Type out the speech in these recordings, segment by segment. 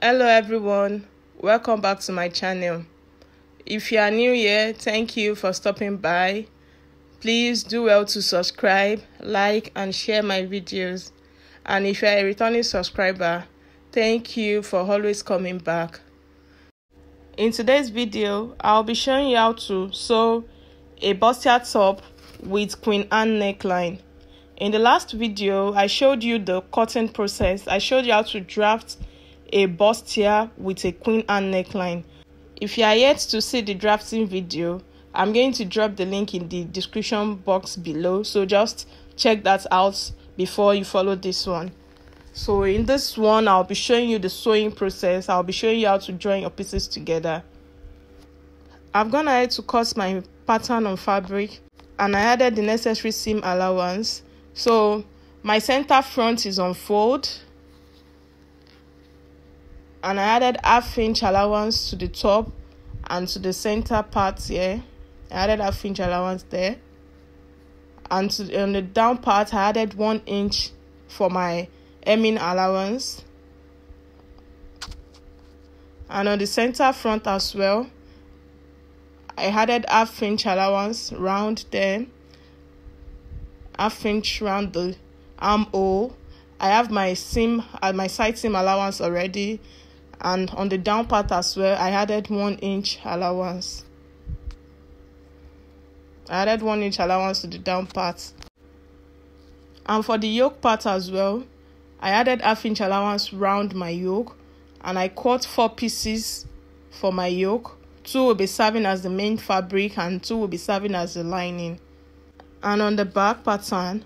Hello everyone, welcome back to my channel. If you are new here, thank you for stopping by. Please do well to subscribe, like and share my videos. And if you are a returning subscriber, thank you for always coming back. In today's video, I'll be showing you how to sew a bustier top with Queen Anne neckline. In the last video, I showed you the cutting process. I showed you how to draft a bustier with a Queen Anne neckline. If you are yet to see the drafting video, I'm going to drop the link in the description box below, so just check that out before you follow this one. So in this one, I'll be showing you the sewing process. I'll be showing you how to join your pieces together. I've gone ahead to cut my pattern on fabric and I added the necessary seam allowance. So my center front is on fold and I added 1/2 inch allowance to the top and to the center part here. I added 1/2 inch allowance there, and on the down part I added 1 inch for my hemming allowance, and on the center front as well I added 1/2 inch allowance round there, 1/2 inch round the armhole. I have my seam and my side seam allowance already, and on the down part as well I added 1 inch allowance. I added 1 inch allowance to the down part. And for the yoke part as well, I added 1/2 inch allowance round my yoke, and I cut 4 pieces for my yoke. 2 will be serving as the main fabric and 2 will be serving as the lining. And on the back pattern,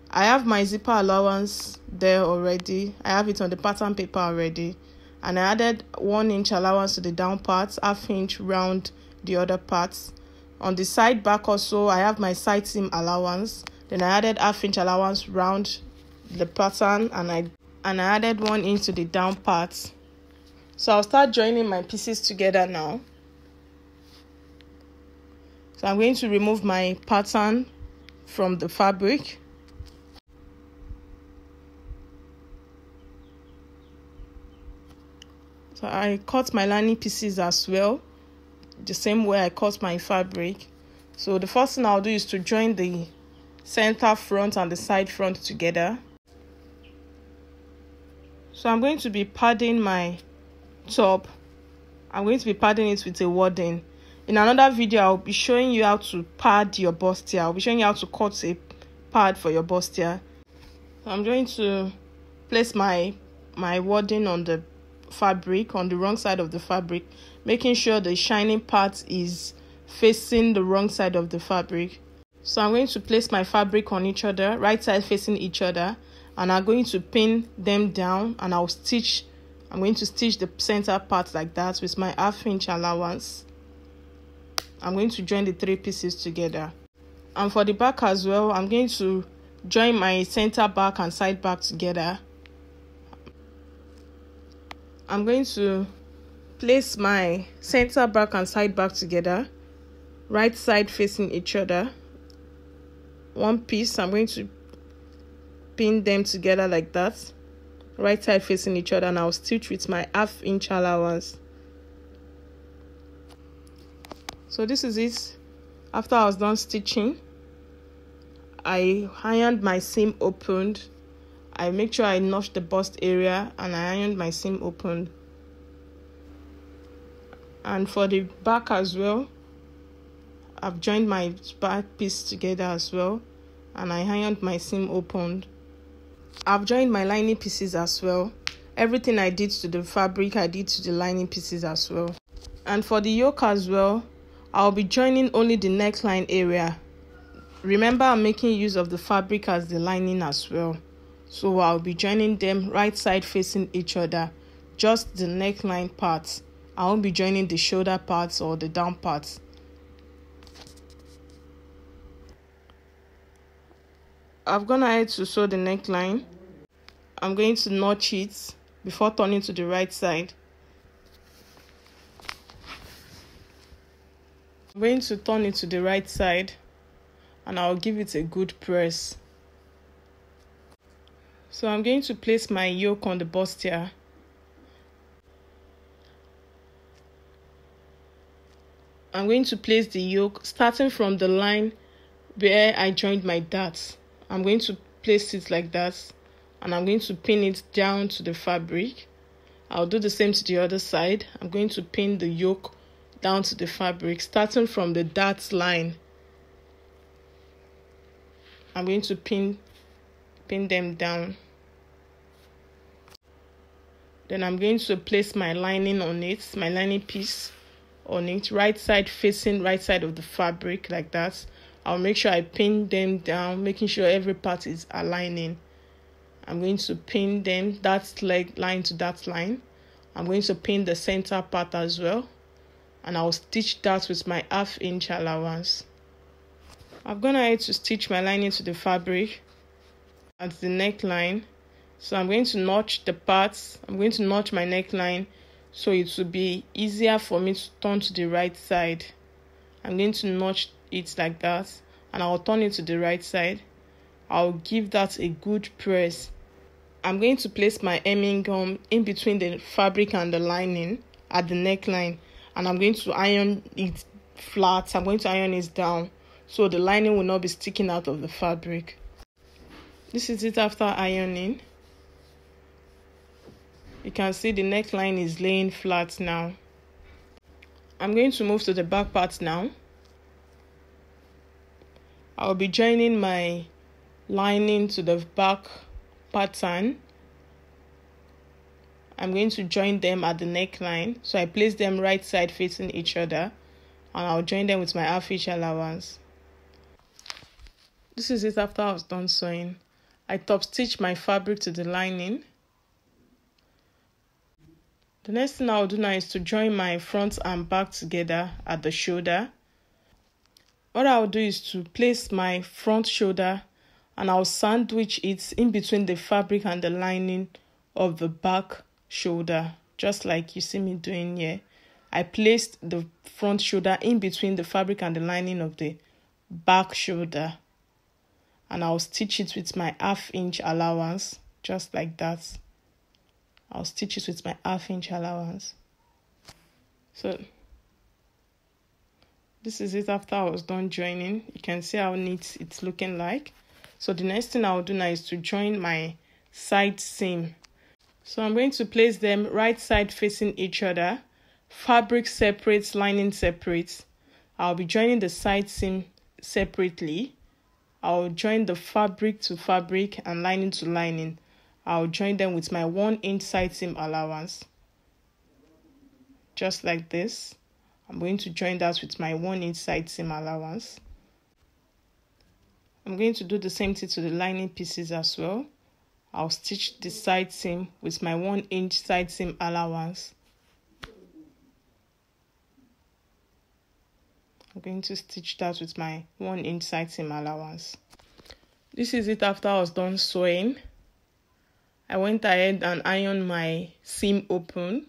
I have my zipper allowance there already. I have it on the pattern paper already, and I added 1 inch allowance to the down part, 1/2 inch round the other parts. On the side back also, I have my side seam allowance. Then I added 1/2 inch allowance round the pattern, and I added 1 inch to the down part. So I'll start joining my pieces together now. So I'm going to remove my pattern from the fabric. So I cut my lining pieces as well, the same way I cut my fabric. So the first thing I'll do is to join the center front and the side front together. So I'm going to be padding my top. I'm going to be padding it with a wadding. In another video, I'll be showing you how to pad your bustier. I'll be showing you how to cut a pad for your bustier. So I'm going to place my wadding on the fabric, on the wrong side of the fabric, making sure the shining part is facing the wrong side of the fabric. So I'm going to place my fabric on each other, right side facing each other, and I'm going to pin them down, and I'm going to stitch the center part like that with my 1/2 inch allowance. I'm going to join the 3 pieces together. And for the back as well, I'm going to join my center back and side back together. I'm going to place my center back and side back together, right side facing each other. 1 piece, I'm going to pin them together like that, right side facing each other, and I'll stitch with my 1/2 inch allowance. So this is it. After I was done stitching, I ironed my seam opened. I make sure I notched the bust area, and I ironed my seam open. And for the back as well, I've joined my back piece together as well, and I ironed my seam opened. I've joined my lining pieces as well. Everything I did to the fabric, I did to the lining pieces as well. And for the yoke as well, I'll be joining only the neckline area. Remember, I'm making use of the fabric as the lining as well. So I'll be joining them right side facing each other, just the neckline parts. I won't be joining the shoulder parts or the down parts. I've gone ahead to sew the neckline. I'm going to notch it before turning to the right side. I'm going to turn it to the right side, and I'll give it a good press. So I'm going to place my yoke on the bustier. I'm going to place the yoke starting from the line where I joined my darts. I'm going to place it like that, and I'm going to pin it down to the fabric. I'll do the same to the other side. I'm going to pin the yoke down to the fabric starting from the darts line. I'm going to pin them down. Then I'm going to place my lining on it, my lining piece on it, right side facing right side of the fabric like that. I'll make sure I pin them down, making sure every part is aligning. I'm going to pin them, that leg line to that line. I'm going to pin the center part as well, and I'll stitch that with my 1/2 inch allowance. I've gone ahead to stitch my lining to the fabric at the neckline. So I'm going to notch the parts. I'm going to notch my neckline so it will be easier for me to turn to the right side. I'm going to notch it like that, and I'll turn it to the right side. I'll give that a good press. I'm going to place my hemming gum in between the fabric and the lining at the neckline, and I'm going to iron it flat. I'm going to iron it down so the lining will not be sticking out of the fabric. This is it after ironing. You can see the neckline is laying flat now. I'm going to move to the back part now. I'll be joining my lining to the back pattern. I'm going to join them at the neckline. So I place them right side facing each other, and I'll join them with my 1/2 inch allowance. This is it after I was done sewing. I top stitch my fabric to the lining. The next thing I'll do now is to join my front and back together at the shoulder. What I'll do is to place my front shoulder, and I'll sandwich it in between the fabric and the lining of the back shoulder, just like you see me doing here. I placed the front shoulder in between the fabric and the lining of the back shoulder, and I'll stitch it with my 1/2 inch allowance, just like that. I'll stitch it with my 1/2 inch allowance. So this is it after I was done joining. You can see how neat it's looking like. So the next thing I'll do now is to join my side seam. So I'm going to place them right side facing each other, fabric separate, lining separate. I'll be joining the side seam separately. I'll join the fabric to fabric and lining to lining. I'll join them with my 1 inch side seam allowance, just like this. I'm going to join that with my 1 inch side seam allowance. I'm going to do the same thing to the lining pieces as well. I'll stitch the side seam with my 1 inch side seam allowance. I'm going to stitch that with my 1 inch side seam allowance. This is it after I was done sewing. I went ahead and ironed my seam open.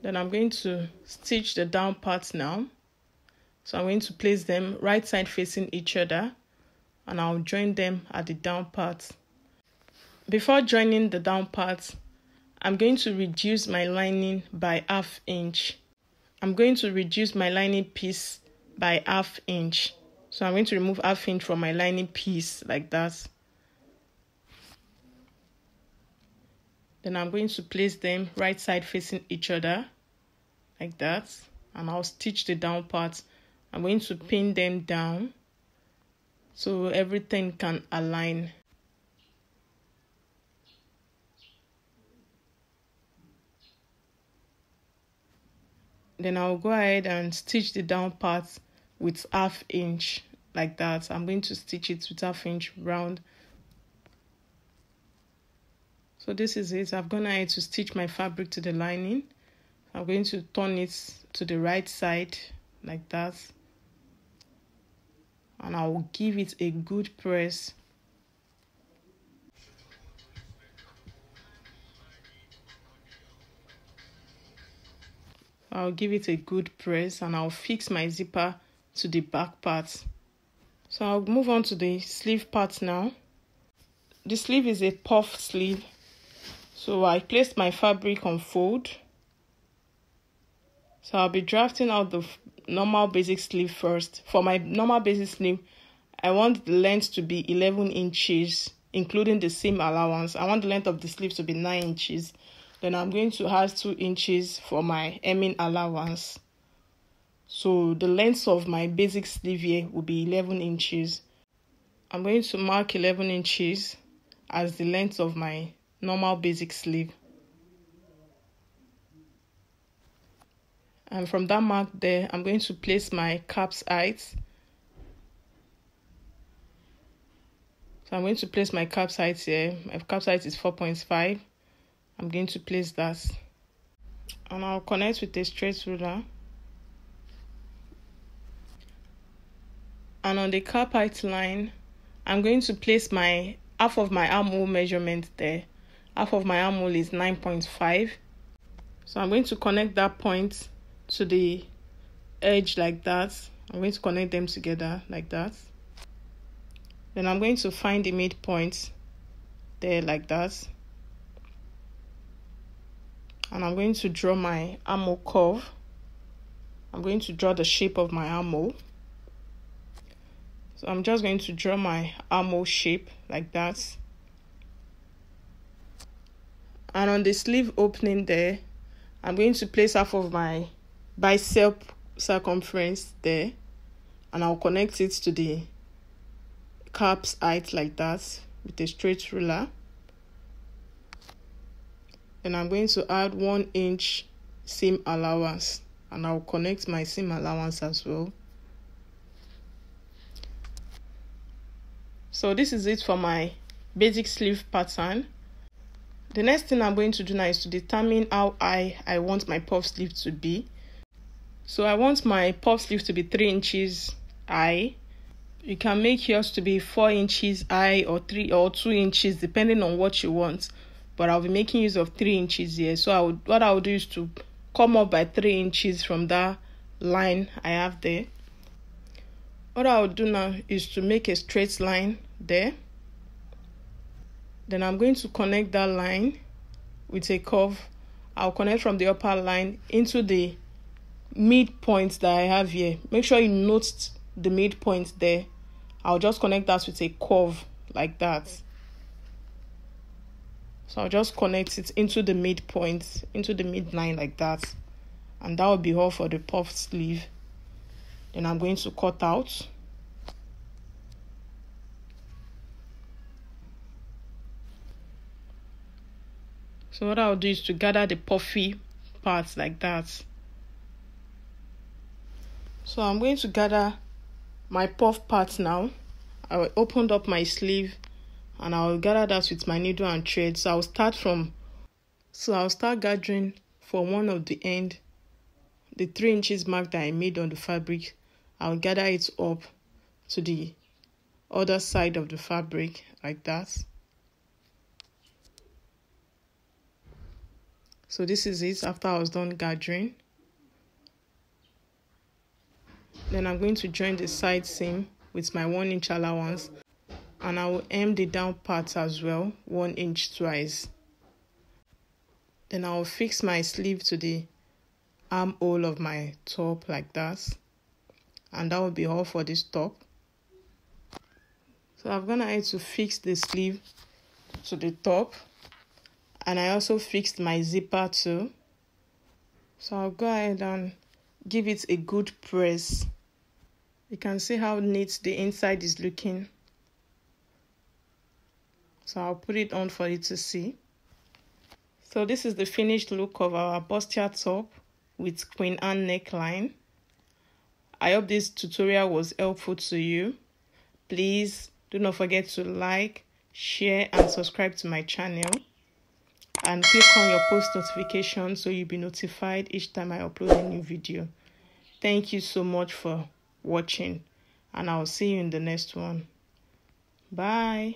Then I'm going to stitch the down parts now. So I'm going to place them right side facing each other, and I'll join them at the down part. Before joining the down part, I'm going to reduce my lining by 1/2 inch. I'm going to reduce my lining piece by 1/2 inch. So I'm going to remove 1/2 inch from my lining piece like that. Then I'm going to place them right side facing each other like that, and I'll stitch the down part. I'm going to pin them down so everything can align. Then I'll go ahead and stitch the down part with 1/2 inch like that. I'm going to stitch it with 1/2 inch round. So this is it. I've gone ahead to stitch my fabric to the lining. I'm going to turn it to the right side like that, and I will give it a good press. I'll give it a good press, and I'll fix my zipper to the back part. So I'll move on to the sleeve part now. The sleeve is a puff sleeve. So I placed my fabric on fold. So I'll be drafting out the normal basic sleeve first. For my normal basic sleeve, I want the length to be 11 inches, including the seam allowance. I want the length of the sleeve to be 9 inches. Then I'm going to add 2 inches for my hemming allowance. So the length of my basic sleeve here will be 11 inches. I'm going to mark 11 inches as the length of my normal basic sleeve. And from that mark there, I'm going to place my cap's height. So I'm going to place my cap's height here. My cap's height is 4.5. I'm going to place that. And I'll connect with a straight ruler. And on the cap height line, I'm going to place my half of my armhole measurement there. Half of my armhole is 9.5. So I'm going to connect that point to the edge like that. I'm going to connect them together like that. Then I'm going to find the midpoint there like that. And I'm going to draw my armhole curve. I'm going to draw the shape of my armhole. So I'm just going to draw my armhole shape like that. And on the sleeve opening there, I'm going to place half of my bicep circumference there. And I'll connect it to the cap's height like that with a straight ruler. Then I'm going to add 1 inch seam allowance. And I'll connect my seam allowance as well. So this is it for my basic sleeve pattern. The next thing I'm going to do now is to determine how high I want my puff sleeve to be. So I want my puff sleeve to be 3 inches high. You can make yours to be 4 inches high or 2 inches depending on what you want. But I'll be making use of 3 inches here. So what I will do is to come up by 3 inches from that line I have there. What I will do now is to make a straight line there. Then I'm going to connect that line with a curve. I'll connect from the upper line into the midpoint that I have here. Make sure you note the midpoint there. I'll just connect that with a curve like that. So I'll just connect it into the midpoint, into the midline like that. And that will be all for the puff sleeve. Then I'm going to cut out. So what I'll do is to gather the puffy parts like that. So I'm going to gather my puff part now. I will open up my sleeve and I will gather that with my needle and thread. So I'll start gathering from one of the end, the 3 inches mark that I made on the fabric. I'll gather it up to the other side of the fabric like that. So this is it after I was done gathering. Then I'm going to join the side seam with my 1 inch allowance, and I will hem the down part as well 1 inch twice. Then I will fix my sleeve to the armhole of my top like that, and that will be all for this top. So I'm gonna need to fix the sleeve to the top, and I also fixed my zipper too. So I'll go ahead and give it a good press. You can see how neat the inside is looking. So I'll put it on for you to see. So this is the finished look of our bustier top with Queen Anne neckline. I hope this tutorial was helpful to you. Please do not forget to like, share and subscribe to my channel. And click on your post notification so you'll be notified each time I upload a new video. Thank you so much for watching, and I'll see you in the next one. Bye.